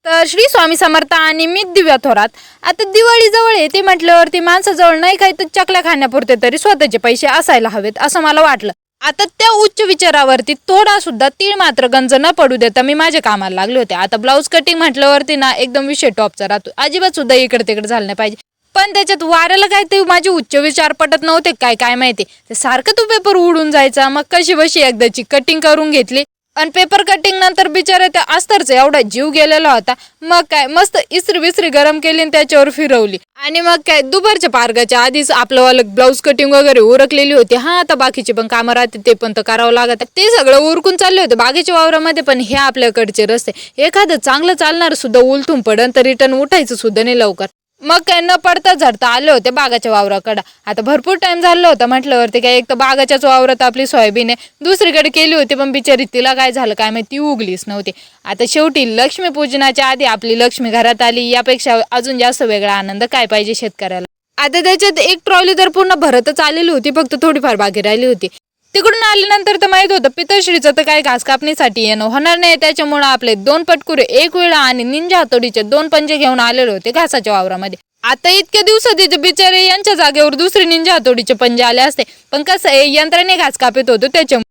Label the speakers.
Speaker 1: तर श्री स्वामी समर्थ आणि मी दिव्या थोरात. आता दिवाळी जवळ येते म्हटल्यावरती माणसाजवळ नाही काही तर चकल्या खाण्यापुरते तरी स्वतःचे पैसे असायला हवेत असं मला वाटलं. आता त्या उच्च विचारावरती थोडा सुद्धा तीळ मात्र गंज न पडू देता मी माझ्या कामाला लागले होते. आता ब्लाऊज कटिंग म्हटल्यावरती ना एकदम विषय टॉपचा राहतो, अजिबात सुद्धा इकडे तिकडे झालं नाही पाहिजे. पण त्याच्यात वाऱ्याला काय ते माझे उच्च विचार पटत नव्हते काय काय माहिती, ते सारखं तो पेपर उडून जायचा. मग कशी बशी एकदाची कटिंग करून घेतली आणि पेपर कटिंग नंतर बिचारे त्या अस्तरचा एवढा जीव गेलेला होता. मग काय मस्त इस्त्री बिस्त्री गरम केली आणि त्याच्यावर फिरवली आणि मग काय दुपारच्या पारगाच्या आधीच आपलं वालं ब्लाऊज कटिंग वगैरे उरकलेली होती. हा आता बाकीचे पण कामं राहते ते पण तर करावं लागत, ते सगळं उरकून चालले होते बागेच्या वावरामध्ये. पण हे आपल्याकडचे रस्ते एखादं चांगलं चालणार सुद्धा उलटून पडन तर रिटर्न उठायचं सुद्धा नाही लवकर. मग काय न पडता झडता आले होते बागाच्या वावराकडं. आता भरपूर टाइम झाला होता म्हटल्यावरती काय एक तर बागाच्याच वावरात आपली सोयाबीन आहे दुसरीकडे केली होती, पण बिचारी तिला काय झालं काय माहिती ती उगलीच नव्हती. आता शेवटी लक्ष्मीपूजनाच्या आधी आपली लक्ष्मी घरात आली, यापेक्षा अजून जास्त वेगळा आनंद काय पाहिजे शेतकऱ्याला. आता त्याच्यात एक ट्रॉली तर पूर्ण भरतच आलेली होती, फक्त थोडीफार बाकी राहिली होती. तिकडून आल्यानंतर तर माहित होतं पितश्रीचं तर काही घास कापणीसाठी येणं होणार नाही, त्याच्यामुळे आपले 2 पटकुरे एक वेळा आणि निंजा हातोडीचे 2 पंजे घेऊन आलेले होते घासाच्या वावरामध्ये. आता इतक्या दिवसात बिचारे यांच्या जागेवर दुसरे निंजा हातोडीचे पंजे आले असते, पण कसं आहे यंत्राने घास कापत होतो त्याच्यामुळे